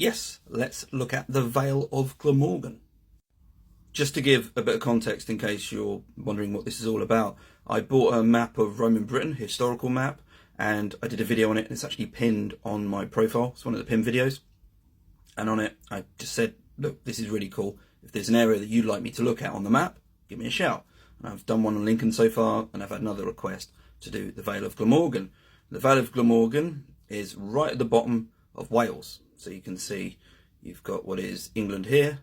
Yes, let's look at the Vale of Glamorgan. Just to give a bit of context in case you're wondering what this is all about, I bought a map of Roman Britain, historical map, and I did a video on it, and it's actually pinned on my profile. It's one of the pinned videos. And on it, I just said, look, this is really cool. If there's an area that you'd like me to look at on the map, give me a shout. And I've done one on Lincoln so far, and I've had another request to do the Vale of Glamorgan. The Vale of Glamorgan is right at the bottom of Wales. So you can see you've got what is England here,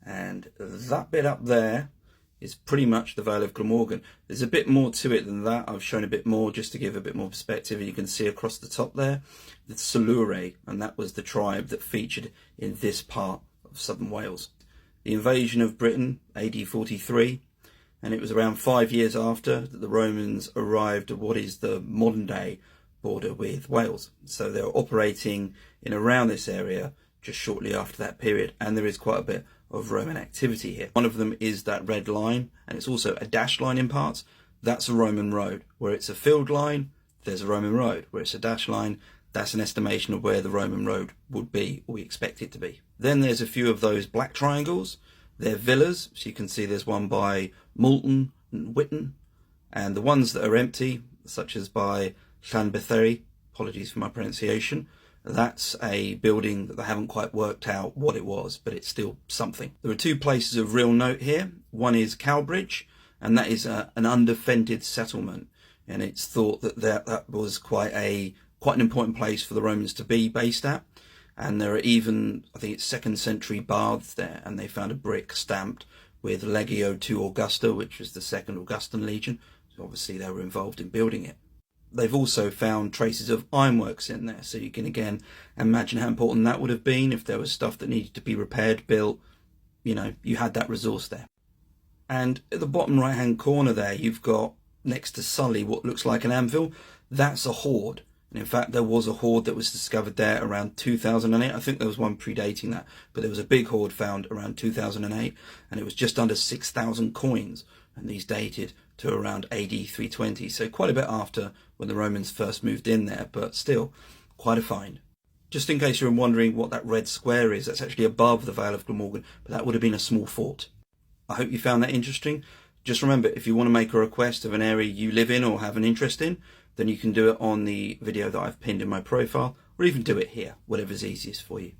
and that bit up there is pretty much the Vale of Glamorgan. There's a bit more to it than that. I've shown a bit more just to give a bit more perspective. You can see across the top there, the Silure, and that was the tribe that featured in this part of southern Wales. The invasion of Britain, AD 43, and it was around 5 years after that the Romans arrived at what is the modern day border with Wales. So they were operating in around this area just shortly after that period, and there is quite a bit of Roman activity here. One of them is that red line, and it's also a dashed line in parts. That's a Roman road. Where it's a field line, there's a Roman road. Where it's a dashed line, that's an estimation of where the Roman road would be, or we expect it to be. Then there's a few of those black triangles. They're villas, so you can see there's one by Moulton and Witton, and the ones that are empty, such as by Llanbetheri, apologies for my pronunciation, that's a building that they haven't quite worked out what it was, but it's still something. There are two places of real note here. One is Cowbridge, and that is an undefended settlement, and it's thought that that was quite an important place for the Romans to be based at. And there are even, I think it's 2nd century baths there, and they found a brick stamped with Legio to Augusta, which was the 2nd Augustan Legion. So obviously they were involved in building it. They've also found traces of ironworks in there, so you can again imagine how important that would have been if there was stuff that needed to be repaired, built. You know, you had that resource there. And at the bottom right hand corner there, you've got next to Sully what looks like an anvil. That's a hoard. And in fact, there was a hoard that was discovered there around 2008. I think there was one predating that, but there was a big hoard found around 2008, and it was just under 6,000 coins, and these dated to around AD 320, so quite a bit after when the Romans first moved in there, but still quite a find. Just in case you're wondering what that red square is, that's actually above the Vale of Glamorgan, but that would have been a small fort. I hope you found that interesting. Just remember, if you want to make a request of an area you live in or have an interest in, then you can do it on the video that I've pinned in my profile, or even do it here, whatever's easiest for you.